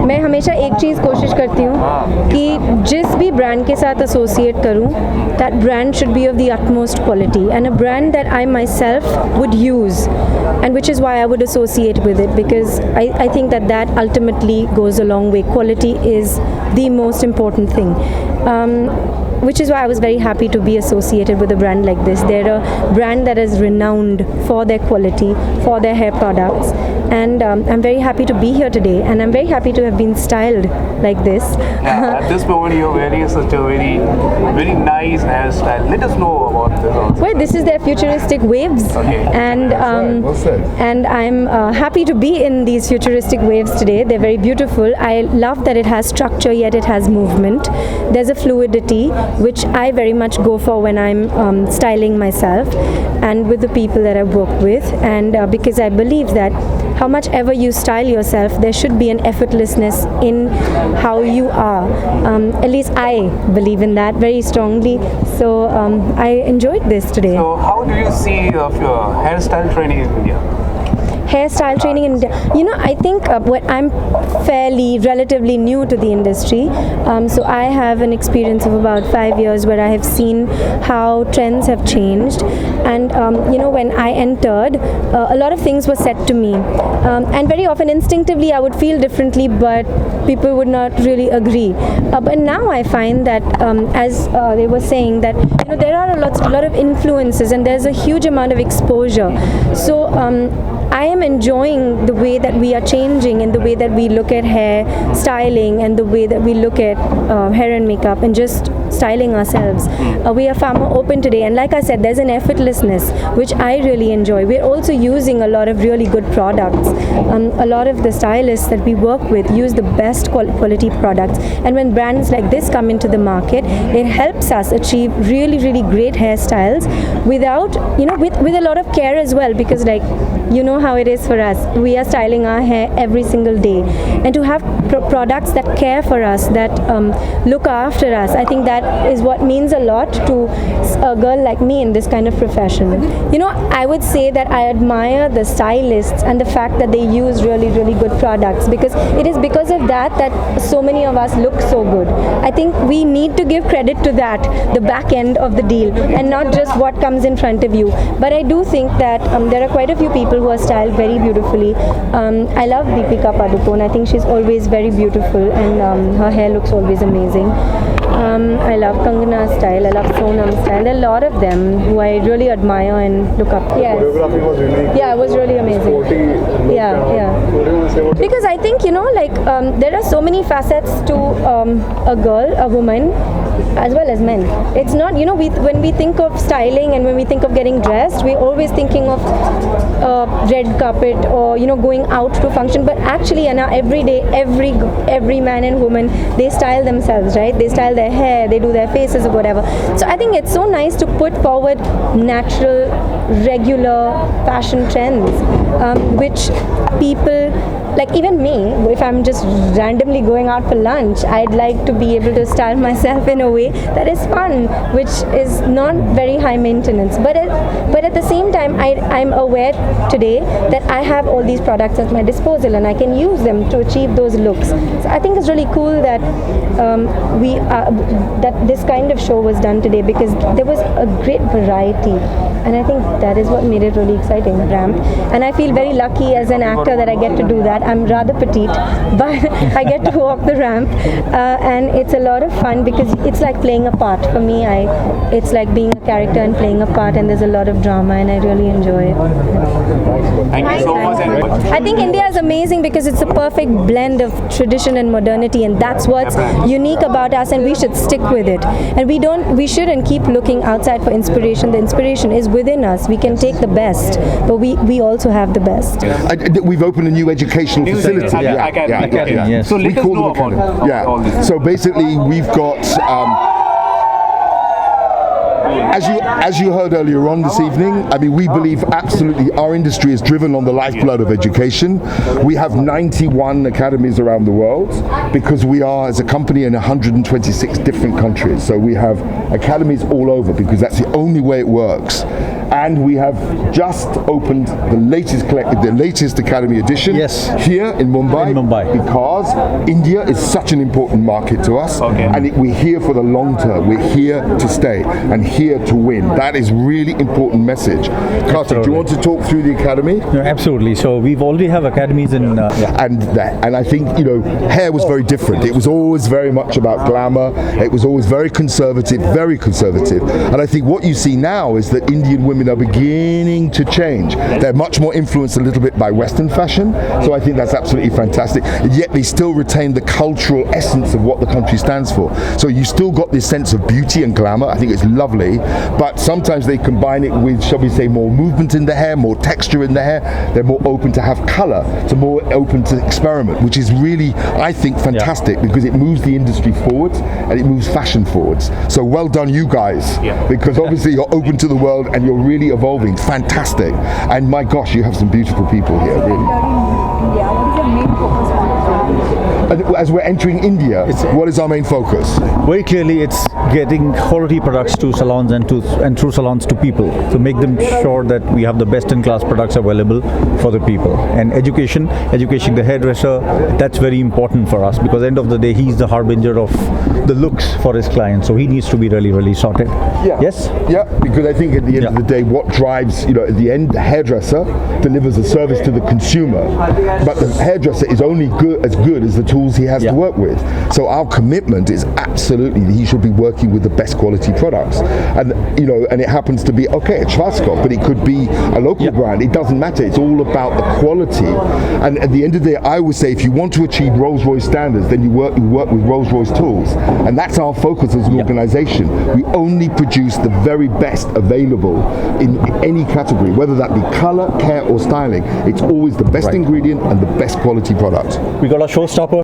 मैं हमेशा एक चीज़ कोशिश करती हूँ कि जिस भी ब्रांड के साथ एसोसिएट करूँ, that brand should be of the utmost quality and a brand that I myself would use, and which is why I would associate with it, because I think that ultimately goes a long way. Quality is the most important thing. Which is why I was very happy to be associated with a brand like this. They're a brand that is renowned for their quality, for their hair products, and I'm very happy to be here today, and I'm very happy to have been styled like this. At this moment, you're wearing such a very nice hairstyle. Let us know about this also. Well, this is their futuristic waves, Okay. and I'm happy to be in these futuristic waves today. They're very beautiful. I love that it has structure yet it has movement. There's a fluidity which I very much go for when I'm styling myself and with the people that I work with, and because I believe that how much ever you style yourself, there should be an effortlessness in how you are. At least I believe in that very strongly. So I enjoyed this today. So how do you see of your hairstyle training in India? Hairstyle training in India. I think I'm fairly relatively new to the industry, so I have an experience of about 5 years where I have seen how trends have changed, and when I entered, a lot of things were said to me, and very often instinctively I would feel differently, but people would not really agree. But now I find that as they were saying that there are a lot of influences and there's a huge amount of exposure. So I am enjoying the way that we are changing and the way that we look at hair styling and the way that we look at hair and makeup and just styling ourselves. We are far more open today, and like I said, there's an effortlessness which I really enjoy. We're also using a lot of really good products. A lot of the stylists that we work with use the best quality products, and when brands like this come into the market, it helps us achieve really great hairstyles without with a lot of care as well, because how it is for us. We are styling our hair every single day, and to have products that care for us, that look after us, I think that is what means a lot to a girl like me in this kind of profession. I would say that I admire the stylists and the fact that they use really good products, because it is because of that so many of us look so good. I think we need to give credit to that, the back end of the deal, and not just what comes in front of you. But I do think that there are quite a few people who are styled very beautifully. I love Deepika Padukone. I think she's always very beautiful, and her hair looks always amazing. I love Kangana's style. I love Sonam's style. There are a lot of them who I really admire and look up. Yes. Choreography was really. Yeah, it was really amazing. Sporty. Yeah. What do you want to say about Because I think there are so many facets to a girl, a woman, as well as men. It's not when we think of styling and when we think of getting dressed, we're always thinking of red carpet or going out to function. But actually, every day, every man and woman, they style themselves, right? They style their hair, they do their faces or whatever. So I think it's so nice to put forward natural, regular fashion trends, which people, like even me, if I'm just randomly going out for lunch, I'd like to be able to style myself in a way that is fun, which is not very high maintenance. But at the same time, I'm aware today that I have all these products at my disposal and I can use them to achieve those looks. So I think it's really cool that that this kind of show was done today, because there was a great variety, and I think that is what made it really exciting. Ramp, and I feel very lucky as an actor that I get to do that. I'm rather petite, but I get to walk the ramp, and it's a lot of fun because it's like playing a part. For me, it's like being a character and playing a part, and there's a lot of drama, and I really enjoy it. Thank you so much. I think India is amazing because it's a perfect blend of tradition and modernity, and that's what's unique about us, and we should stick with it. And we shouldn't keep looking outside for inspiration. The inspiration is within us. We can take the best, but we also have the best. We've opened a new educational facility. Academy. Yes. So let us call know them about all this. So basically, we've got. As you heard earlier on this evening, we believe absolutely our industry is driven on the lifeblood of education. We have 91 academies around the world because we are, as a company, in 126 different countries. So we have academies all over because that's the only way it works. And we have just opened the latest Academy edition Yes. here in Mumbai. In Mumbai. Because India is such an important market to us, and we're here for the long term. We're here to stay and here to win. That is really important message. Karthik, do you want to talk through the academy? No, absolutely. So we've already have academies in. And I think hair was very different. It was always very much about glamour. It was always very conservative, and I think what you see now is that Indian women are beginning to change. They're much more influenced a little bit by Western fashion, so I think that's absolutely fantastic. And yet they still retain the cultural essence of what the country stands for. So you still got this sense of beauty and glamour. I think it's lovely, but sometimes they combine it with, shall we say, more movement in the hair, more texture in the hair. They're more open to have color, to more open to experiment, which is really, I think, fantastic because it moves the industry forwards and it moves fashion forwards. So well done, you guys, because obviously you're open to the world and you're really evolving. Fantastic. And my gosh, you have some beautiful people here, really. And as we're entering India, what is our main focus? Very clearly, it's getting quality products to salons and through salons to people to make them sure that we have the best-in-class products available for the people. And education the hairdresser, that's very important for us because at the end of the day, he's the harbinger of the looks for his client. So he needs to be really, really sorted. Yeah. Yes? Yeah, because I think at the end of the day, what drives, at the end, the hairdresser delivers a service to the consumer, but the hairdresser is only as good as the tools he has to work with. So our commitment is absolutely that he should be working with the best quality products. And, and it happens to be, a Schwarzkopf, but it could be a local brand. It doesn't matter. It's all about the quality. And at the end of the day, I would say if you want to achieve Rolls-Royce standards, then you work with Rolls-Royce tools. And that's our focus as an organization. We only produce the very best available in any category, whether that be color, care, or styling. It's always the best ingredient and the best quality product. We got a showstopper.